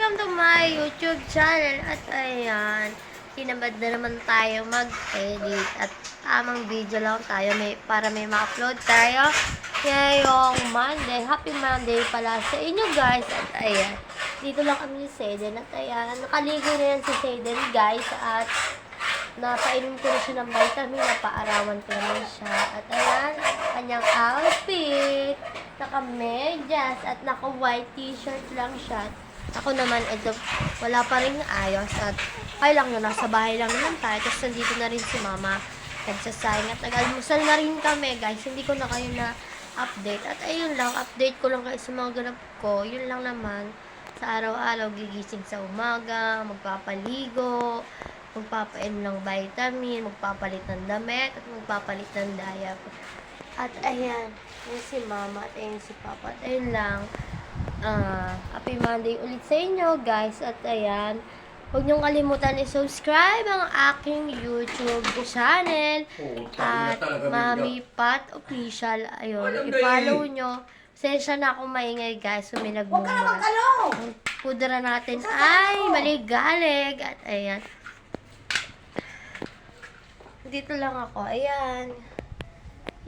welcome to my YouTube channel. At ayan, sinabad na naman tayo mag-edit. At tamang video lang tayo para may ma-upload tayo ngayong Monday. Happy Monday pala sa inyo guys. At ayan, dito lang kami si Seiden. At ayan, nakaligo na yan si Seiden guys. At napainom ko na siya ng vitamin. Napaarawan ko naman siya. At ayan, kanyang outfit. Naka-medyas at naka-white t-shirt lang siya. Ako naman, ito, wala pa rin ayos. At kaya lang yun, nasa bahay lang naman tayo. Tapos nandito na rin si mama. Nagsasayang at nag-almusal na rin kami, guys. Hindi ko na kayo na-update. At ayun lang, update ko lang kayo sa mga ganap ko. Yun lang naman. Sa araw-araw, gigising sa umaga, magpapaligo, magpapainom ng vitamin, magpapalit ng damit, at magpapalit ng diaper. At ayan, yun si mama at ayun si papa. At ayun lang, happy Monday ulit sa inyo guys. At ayan, huwag niyong kalimutan i-subscribe ang aking YouTube channel. At Mami Pat Official. Ayun, i-follow nyo. Sensya na akong maingay guys, sumilag muna. Ang pudra natin ay maligalig. At ayan, dito lang ako. Ayan.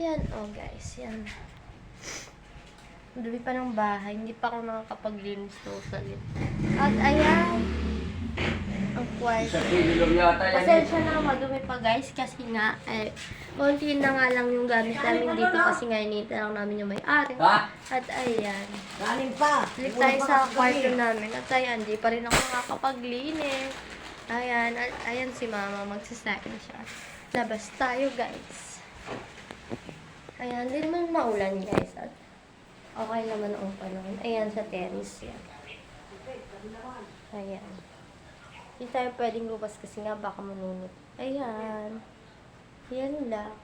Yan, oh guys, yan. Dumi pa ng bahay, hindi pa ako nakakapaglinis totally. At ayan, ang kwarto. Pasensya na, madumi pa guys, kasi nga, konti na nga lang yung gamit namin dito kasi nga inita lang namin yung may-ari. At ayan, balik tayo sa kwarto namin. At ayan, di pa rin ako nakakapaglinis. Ayan, at ayan si mama, magsasain siya. Labas tayo guys. Ayan, hindi naman maulan guys. At okay naman ang panahon. Ayan, sa terrace yan. Ayan. Hindi tayo pwedeng lupas kasi nga baka manunod. Ayan. Ayan lang.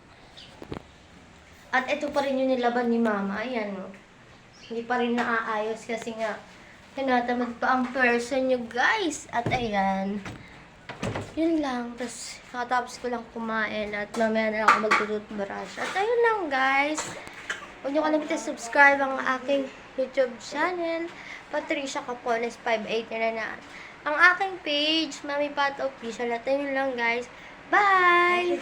At ito pa rin yung nilaban ni mama. Ayan o. Hindi pa rin naaayos kasi nga tinatamad pa ang person nyo guys. At ayan. Yun lang. Tapos, nakatapos ko lang kumain at mamaya na lang ako magtututbrush. At ayun lang, guys. Huwag niyo kalimutan subscribe ang aking YouTube channel. Patricia Capones 589 na. Ang aking page, Mami Pat Official. At ayun lang, guys. Bye!